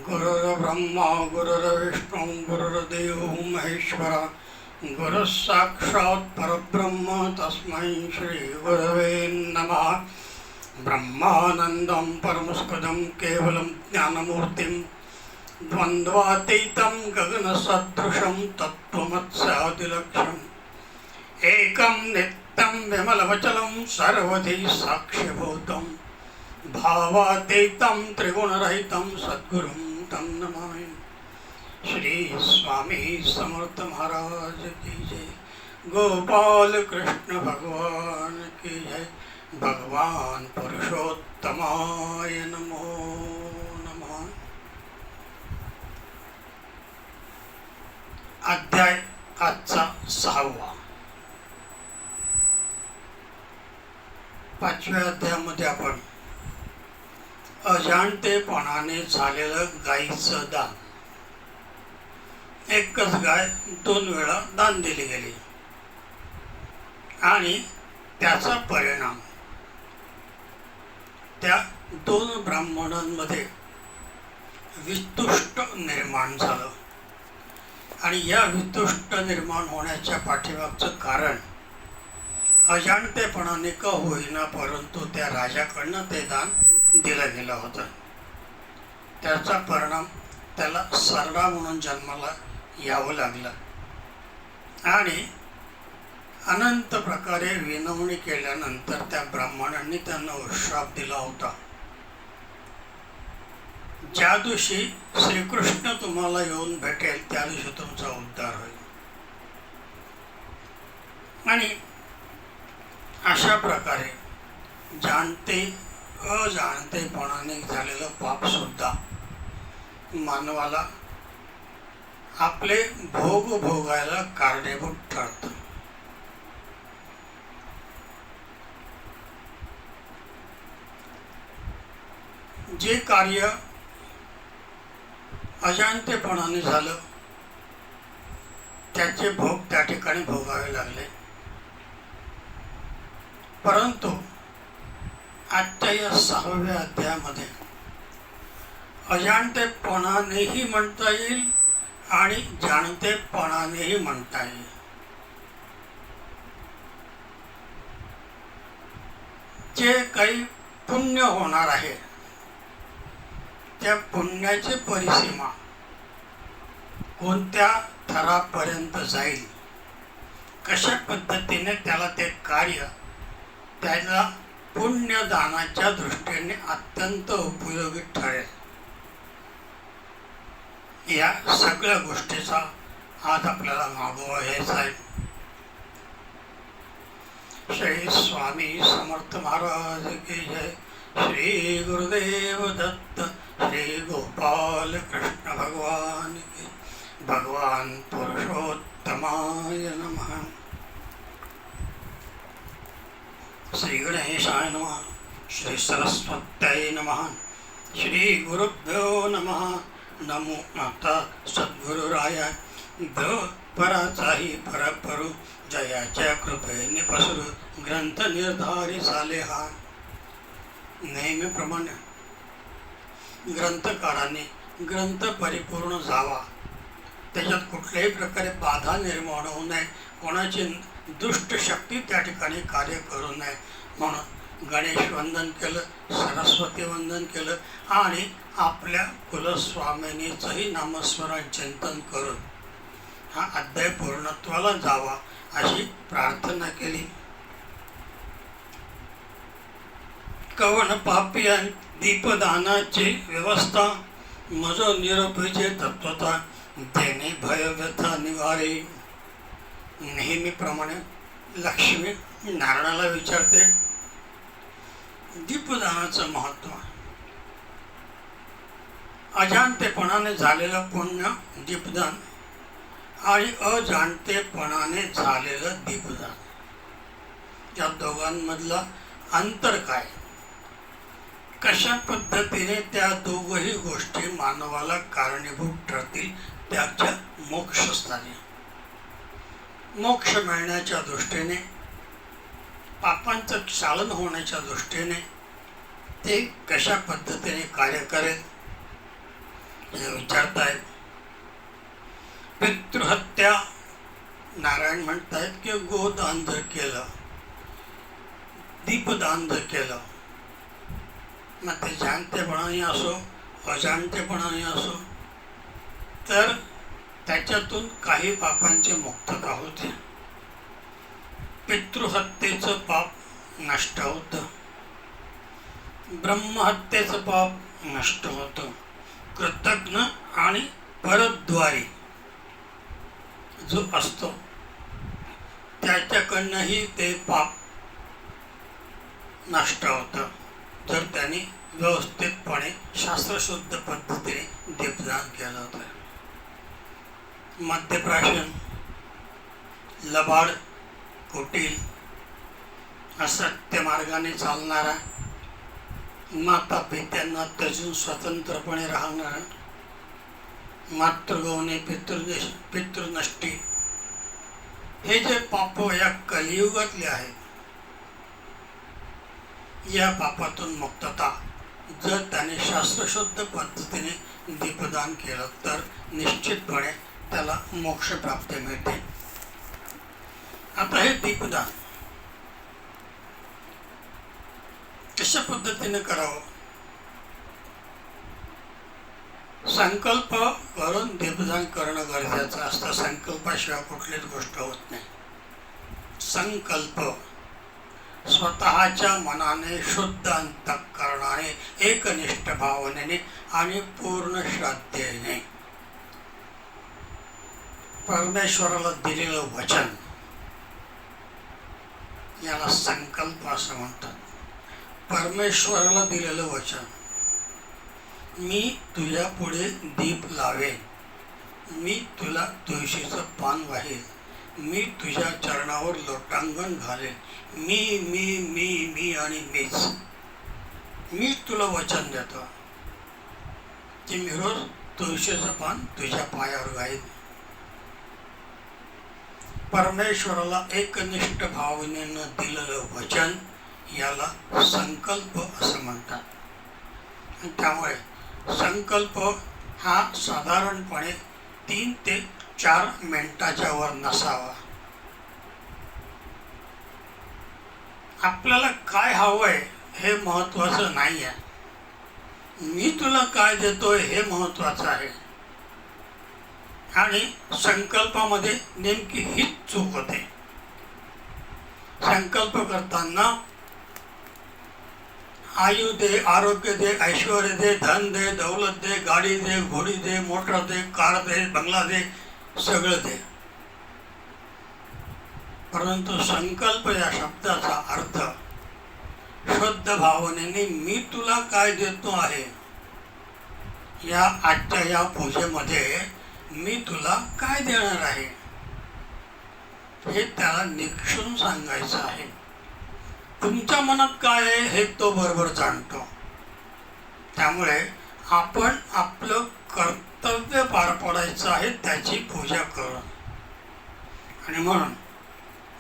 गुरुर्ब्रह्मा गुरुर्विष्णू गुरुर्देव महेश्वरा गुरुः साक्षात् परब्रह्म तस्मै श्री गुरवे नमः। ब्रह्मानन्दं परमस्पदं केवलं ज्ञानमूर्तिं द्वन्द्वातीतं गगनसदृशं तत्त्वमत्स्यादिलक्ष्यम् एकं नित्यं विमलवचलं सर्वधी साक्ष्यभूतं भावातीतं त्रिगुणरहितं सद्गुरुं तं नमामि। श्री स्वामी समर्थ महाराज की जय। गोपाल कृष्ण भगवान की जय। भगवान पुरुषोत्तमाय नमो नमः। अध्याय आजचा 6वा। 5व्या अध्यायामध्ये आपण अजाणतेपणाने झालेलं गायीचं दान। एकच गाय 2 वेळा दान दिली गेली आणि त्याचा परिणाम त्या 2 ब्राह्मणांमध्ये वितुष्ट निर्माण झालं। आणि या वितुष्ट निर्माण होण्याच्या पाठीमागचं कारण अजाणतेपणाने का होईना, परंतु त्या राजाकडनं ते दान दिलं गेलं होतं। त्याचा परिणाम त्याला सरडा म्हणून जन्माला यावं लागलं आणि अनंत प्रकारे विनवणी केल्यानंतर त्या ब्राह्मणांनी त्यांना श्राप दिला होता। ज्या दिवशी श्रीकृष्ण तुम्हाला येऊन भेटेल त्या दिवशी तुमचा उद्धार होईल। आणि अशा प्रकारे जाणते अजाणतेपणाने झालेलं पाप सुद्धा मानवाला आपले भोग भोगायला कारणीभूत ठरतं। जे कार्य अजाणतेपणाने झालं त्याचे भोग त्या ठिकाणी भोगावे लागले। परंतु आजच्या या 6व्या अध्यायामध्ये अजाणतेपणानेही म्हणता येईल आणि जाणतेपणानेही म्हणता येईल। जे काही पुण्य होणार आहे त्या पुण्याची परिसीमा कोणत्या थरापर्यंत जाईल, कशा पद्धतीने त्याला ते कार्य त्याला पुण्यदानाच्या दृष्टीने अत्यंत उपयोगी ठरेल, या सगळ्या गोष्टीचा आज आपल्याला मागोवा घ्यायचा आहे। श्री स्वामी समर्थ महाराज की जय। श्री गुरुदेव दत्त। श्री गोपाल कृष्ण भगवान की। भगवान पुरुषोत्तमाय नमः। श्री गणेशाय नमः। श्री सरस्वत्यै नमः। श्री गुरुभ्यो नमः। नमो माता सद्गुरुराया। पराचाही परपरू जयाच्या कृपेने पसरू ग्रंथ निर्धारी झाले हा। नेहमीप्रमाणे ग्रंथकाराने ग्रंथ परिपूर्ण जावा, त्याच्यात कुठल्याही प्रकारे बाधा निर्माण होऊ नये, कोणाची दुष्ट शक्ती त्या ठिकाणी कार्य करू नये म्हणून गणेश वंदन केलं, सरस्वती वंदन केलं आणि आपल्या कुलस्वामिनीचंही नामस्मरण चिंतन करून हा अध्याय पूर्णत्वाला जावा अशी प्रार्थना केली। कवन पापिया दीपदानाची व्यवस्था मज निरोपीचे तत्वता देणे भय व्यथा निवारे। नेहमीप्रमाणे लक्ष्मी नारायणाला विचारते दीपदानाचं महत्त्व। अजाणतेपणाने झालेलं पुण्य दीपदान आणि अजाणतेपणाने झालेलं दीपदान, या दोघांमधलं अंतर काय, कशा पद्धतीने त्या दोघही गोष्टी मानवाला कारणीभूत ठरतील त्याच्या मोक्षस्थानी, मोक्ष मिळण्याच्या दृष्टीने, पापांचं क्षालन होण्याच्या दृष्टीने ते कशा पद्धतीने कार्य करेल हे विचारतायत. पितृहत्या नारायण म्हणतायत की गोदान जर केलं, दीपदान जर केलं, मग ते जाणतेपणाने असो अजाणतेपणाने असो, तर त्याच्यातून काही पापांची मुक्तता होते. पितृहत्येचं पाप नष्ट होतं, ब्रह्महत्येचं पाप नष्ट होतं. कृतज्ञ आणि परद्वारी जो असतो त्याच्याकडनंही ते पाप नष्ट होतं, जर त्यांनी व्यवस्थितपणे शास्त्रशुद्ध पद्धतीने दीपदान केलं होतं. मद्यप्राशन, लबाड, कुटील, असत्य मार्गाने चालणारा, माता पित्यांना त्यजून स्वतंत्रपणे राहणारा, मातृगौने पितृनष्टी, हे जे पाप या कलियुगातले आहेत, या पापातून मुक्तता जर त्याने शास्त्रशुद्ध पद्धतीने दीपदान केलं तर निश्चितपणे त्याला मोक्ष प्राप्ती मिळते. आता हे दीपदान कशा पद्धतीने करावं? संकल्प करून दीपदान करणं गरजेचं असतं. संकल्पाशिवाय कुठलीच गोष्ट होत नाही. संकल्प स्वतःच्या मनाने शुद्ध अंतःकरणाने एकनिष्ठ भावनेने आणि पूर्ण श्रद्धेने परमेश्वराला दिलेलं वचन, याला संकल्प असं म्हणतात. परमेश्वराला दिलेलं वचन, मी तुझ्या पुढे दीप लावेन, मी तुला तुळशीचं पान वाहेल, मी तुझ्या चरणावर लोटांगण घालेन, मी मी मी मी आणि मीच. मी तुला वचन देतो की मी रोज तुळशीचं पान तुझ्या पायावर घालीन. परमेश्वराला एकनिष्ठ भावनेनं दिलेलं वचन याला संकल्प असं म्हणतात. त्यामुळे संकल्प हा साधारणपणे 3 ते 4 मिनिटाच्या वर नसावा. आपल्याला काय हवंय हे महत्त्वाचं नाही आहे, मी तुला काय देतोय हे महत्त्वाचं आहे. आणि संकल्पामध्ये नेमकी हीच चूक होते. संकल्प करताना आयु दे, आरोग्य दे, ऐश्वर्य दे, धन दे, दौलत दे, गाडी दे, घोडी दे, मोटर दे, कार दे, बंगला दे, सगळं दे. परंतु संकल्प या शब्दाचा अर्थ शुद्ध भावनेने मी तुला काय देतो आहे, या आजच्या या पूजेमध्ये मी तुला काय देणार आहे हे त्याला निक्षून सांगायचं आहे. तुमच्या मनात काय आहे हे तो बरोबर जाणतो. त्यामुळे आपण आपलं कर्तव्य पार पाडायचं आहे त्याची पूजा करून. आणि म्हणून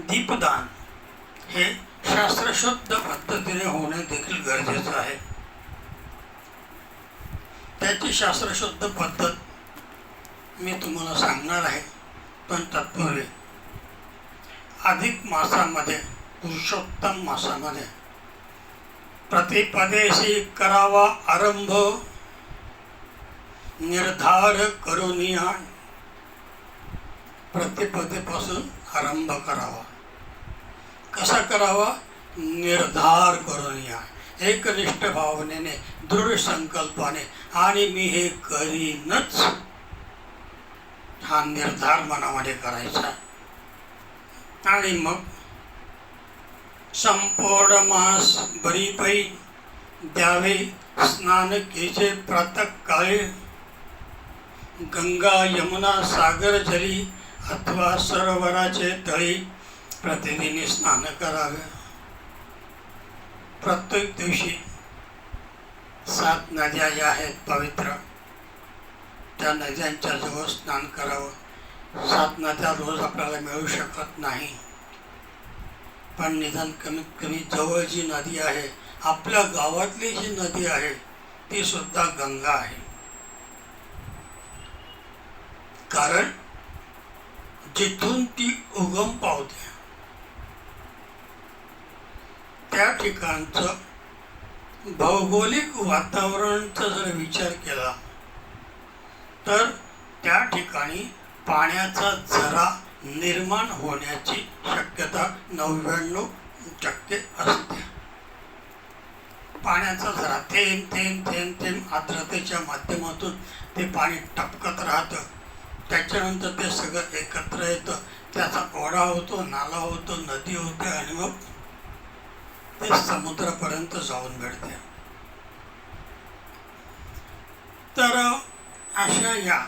दीपदान हे शास्त्रशुद्ध पद्धतीने होणे देखील गरजेचं आहे. त्याची शास्त्रशुद्ध पद्धत मी तुम्हाला सांगणार आहे, पण तत्पूर्वी अधिक मासामध्ये, पुरुषोत्तम मासामध्ये प्रतिपदेशी करावा आरंभ, निर्धार करूनिया. प्रतिपदेपासून आरंभ करावा. कसा करावा? निर्धार करूनिया, एकनिष्ठ भावनेने, दृढ संकल्पाने, आणि मी हे करीनच हा निर्धार मनामध्ये करायचा. आणि मग संपूर्ण मास बरीपै द्यावे स्नान केचे प्रातःकाळी, गंगा यमुना सागर जली अथवा सरोवराचे तळी प्रतिदिनी स्नान करावे. प्रत्येक दिवशी 7 नद्या ज्या आहेत पवित्र, त्या नद्यांच्या जवळ स्नान करावं. 7 नद्या रोज आपल्याला मिळू शकत नाही, पण निदान कमीत कमी जवळ जी नदी आहे, आपल्या गावातली जी नदी आहे, ती सुद्धा गंगा आहे. कारण जिथून ती उगम पावते त्या ठिकाणचं भौगोलिक वातावरणाचा जर विचार केला तर त्या ठिकाणी पाण्याचा झरा निर्माण होण्याची शक्यता 99% असते. पाण्याचा झरा थेंब थेंब थेंब थेंब आर्द्रतेच्या माध्यमातून ते पाणी टपकत राहतं. त्याच्यानंतर ते सगळं एकत्र येतं, त्याचा ओढा होतो, नाला होतो, नदी होते आणि मग ते समुद्रापर्यंत जाऊन भेटते. तर अशा या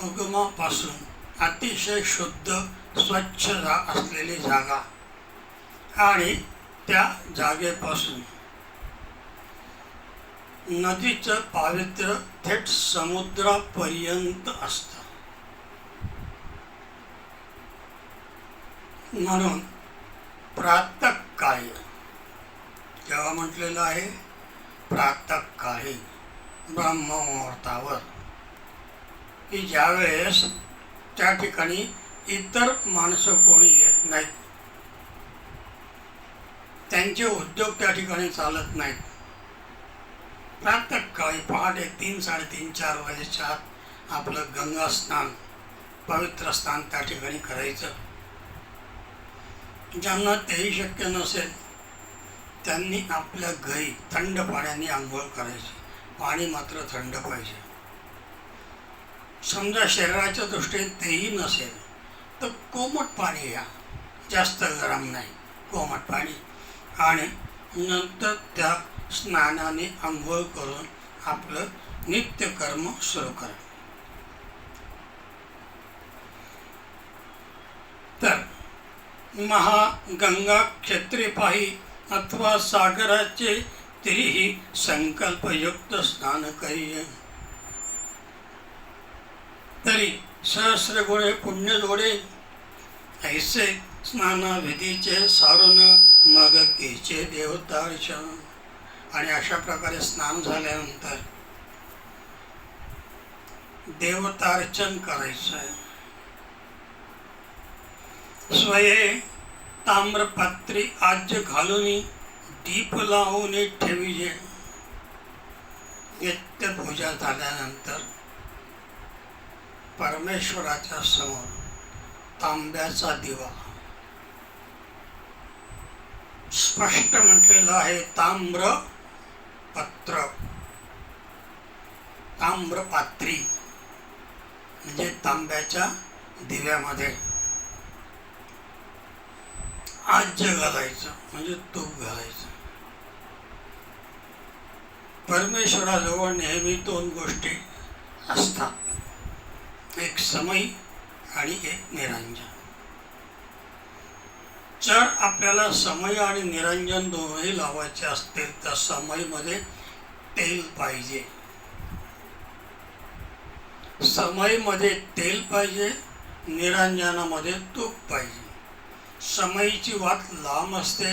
उगमापासून अतिशय शुद्ध स्वच्छ असलेली जागा आणि त्या जागेपासून नदीचं पावित्र्य थेट समुद्रापर्यंत असतं. म्हणून प्रातःकाळी जेव्हा म्हटलेलं आहे प्रातःकाळी ब्रह्ममुहूर्तावर की ज्यावेळेस त्या ठिकाणी इतर माणसं कोणी येत नाहीत, त्यांचे उद्योग त्या ठिकाणी चालत नाहीत, प्रातःकाळी पहाटे 3, 3:30, 4 वाजेच्या आत आपलं गंगा स्नान पवित्र स्नान त्या ठिकाणी करायचं. ज्यांना तेही शक्य नसेल त्यांनी आपल्या घरी थंड पाण्याने आंघोळ करायची. पाणी मात्र थंड पाहिजे. समजा शरीराच्या दृष्टीने तेही नसेल तर कोमट पाणी घ्या, जास्त गरम नाही, कोमट पाणी, आणि नंतर त्या स्नानाने आंघोळ करून आपलं नित्यकर्म सुरू करा. तर महागंगा क्षेत्रीपाही अथवा सागराचे तरीही संकल्पयुक्त स्नान करिये. तरी सहस्र गुणे पुण्य जोडे, ऐसे स्नानाविधीचे सारून मग केचे देवतार्चन. आणि अशा प्रकारे स्नान झाल्यानंतर देवतार्चन करायचं आहे. स्वये ताम्रपात्री आज्य घालून दीप लावून ठेविजे. नित्य पूजा झाल्यानंतर परमेश्वराच्या समोर तांब्याचा दिवा, स्पष्ट म्हटलेलं आहे ताम्रपत्र, ताम्रपात्री म्हणजे तांब्याच्या दिव्यामध्ये आज्य घालायचं म्हणजे तूप घालायचं. परमेश्वराजवळ नेहमी 2 गोष्टी असतात, एक समय आणि एक निरंजन. जर आपल्याला समय आणि निरंजन दोन्ही लावायचे असतील तर समयमध्ये तेल पाहिजे, समयमध्ये तेल पाहिजे, निरंजनामध्ये तूप पाहिजे. समयीची वात लांब असते,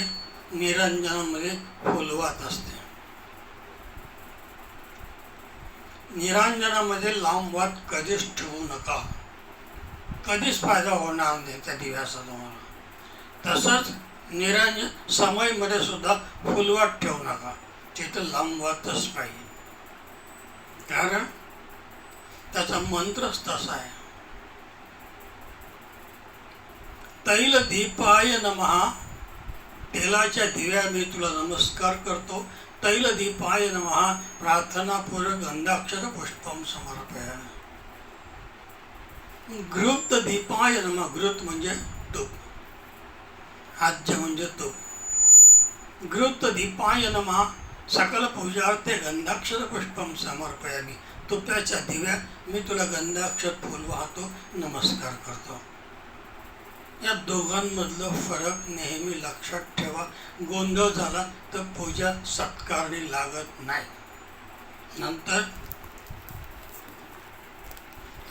निरंजनामध्ये फुलवात असते. निरंजनामध्ये लांब वात कधीच ठेवू नका, कधीच फायदा होणार नाही त्या दिव्याचा तुम्हाला. तसंच निरंजन समयमध्ये सुद्धा फुलवात ठेवू नका, तिथं लांब वातच पाहिजे, कारण त्याचा मंत्रच तसा आहे. तैल दीपाय नमः, तेलाच्या दिव्या मी तुला नमस्कार करतो. तैल दीपाय नमः प्रार्थनापूर्वक गंधाक्षर पुष्पम समर्पयामि. घृत दीपाय नमः, घृत म्हणजे तूप, आज्य म्हणजे तूप. घृत दीपाय नमः सकल पूजार्थे गंधाक्षर पुष्पम समर्पयामि. तुपाच्या दिव्या मी तुला गंधाक्षर फूल वाहतो, नमस्कार करतो. या दोघांमधलं फरक नेहमी लक्षात ठेवा. गोंधळ झाला तर पूजा सत्कारणी लागत नाही. नंतर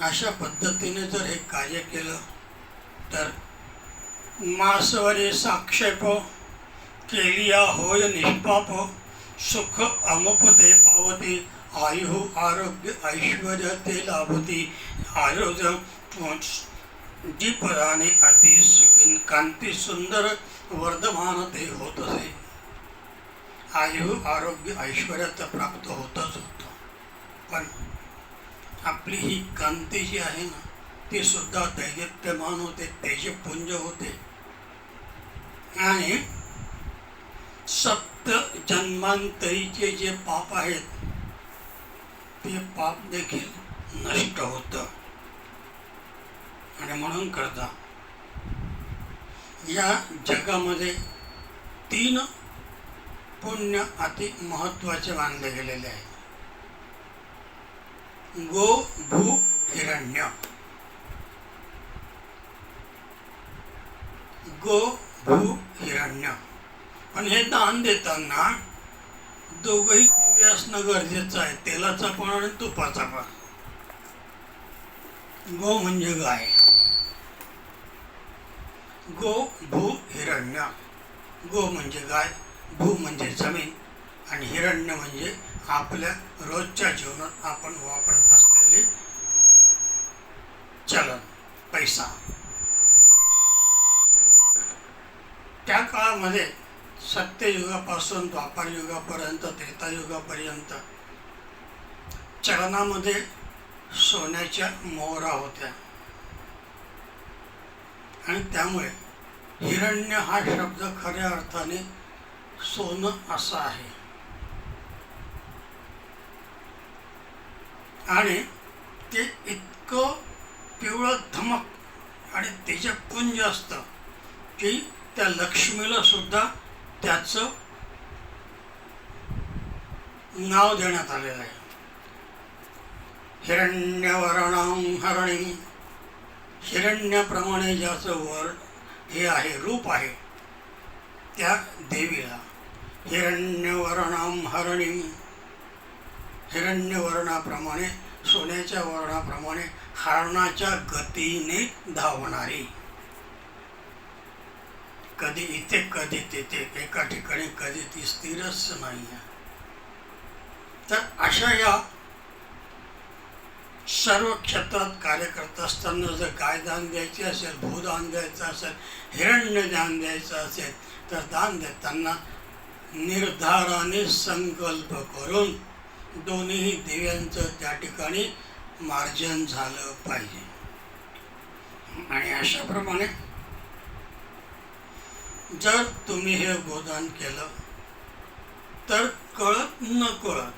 अशा पद्धतीने जर हे कार्य केलं तर मासवरी साक्षेप केलिया होय निष्पाप, सुख अमुपते पावते आयु आरोग्य ऐश्वर्य ते लाभती आरोग्य दीपदाने अति कांती सुंदर वर्धमान ते होत असे. आयु आरोग्य ऐश्वर्य तर प्राप्त होतच होतं, पण आपली ही कांती जी आहे ना ती सुद्धा दैदिप्यमान होते, तेजपुंज होते आणि सप्त जन्मांतरीचे जे पाप आहेत ते पाप देखील नष्ट होतं. आणि म्हणून करता या जगामध्ये 3 पुण्य अति महत्त्वाचे मानले गेलेले आहेत. गो भू हिरण्य. गो भू हिरण्य. पण हे दान देताना दोघंही दिव्य असणं गरजेचं आहे, तेलाचा पण आणि तुपाचा पण. गो म्हणजे गाय. गो भू हिरण्य. गो म्हणजे गाय, भू म्हणजे जमीन आणि हिरण्य म्हणजे आपल्या रोजच्या जीवनात आपण वापरत असलेले चलन, पैसा. त्या काळामध्ये सत्ययुगापासून द्वापार युगापर्यंत, त्रेतायुगापर्यंत चलनामध्ये सोन्याच्या मोहरा होत्या आणि त्यामुळे हिरण्य हा शब्द खऱ्या अर्थाने सोनं असा आहे. आणि ते इतकं पिवळं धमक आणि तेजपुंज असतं की त्या लक्ष्मीला सुद्धा त्याचं नाव देण्यात आलेलं आहे. हिरण्यवर्णां हरणीं. हिरण्याप्रमाणे ज्याचं हे आहे, रूप आहे, त्या देवीला हिरण्यवर्णां हरणीं. हिरण्यवर्णाप्रमाणे, सोन्याच्या वर्णाप्रमाणे हरणाच्या गतीने धावणारी. कधी इथे कधी तिथे, एका ठिकाणी कधी ती स्थिरच नाही आहे. तर अशा या सर्व क्षेत्रात कार्य करत असताना जर गाय दान द्यायची असेल, भूदान द्यायचं असेल, हिरण्य दान द्यायचं असेल, तर दान देताना निर्धाराने संकल्प करून दोन्ही दिव्यांचं त्या ठिकाणी मार्जन झालं पाहिजे. आणि अशाप्रमाणे जर तुम्ही हे गोदान केलं तर कळत न कळत,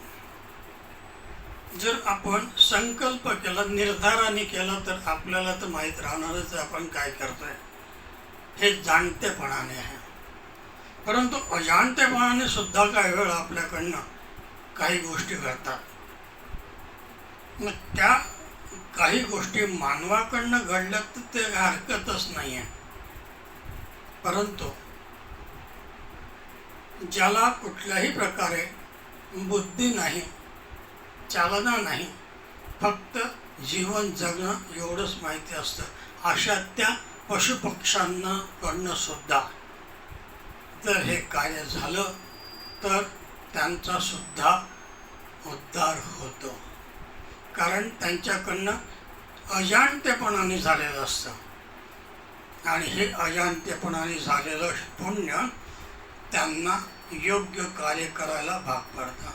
जर आपण संकल्प केला, निर्धाराने केला, तर आपल्याला तर माहीत राहणारच आपण काय करतोय. हे जाणतेपणाने आहे. परंतु अजाणतेपणाने सुद्धा काही वेळ आपल्याकडनं काही गोष्टी घडतात. मग त्या काही गोष्टी मानवाकडनं घडल्या तर ते हरकतच नाही आहे. परंतु ज्याला कुठल्याही प्रकारे बुद्धी नाही, चालना नाही, फक्त जीवन जगणं एवढंच माहिती असतं, अशा त्या पशुपक्ष्यांना कडनं सुद्धा जर हे कार्य झालं तर त्यांचा सुद्धा उद्धार होतो. कारण त्यांच्याकडनं अजाणतेपणाने झालेलं असतं आणि हे अजाणतेपणाने झालेलं पुण्य त्यांना योग्य कार्य करायला भाग पडतं.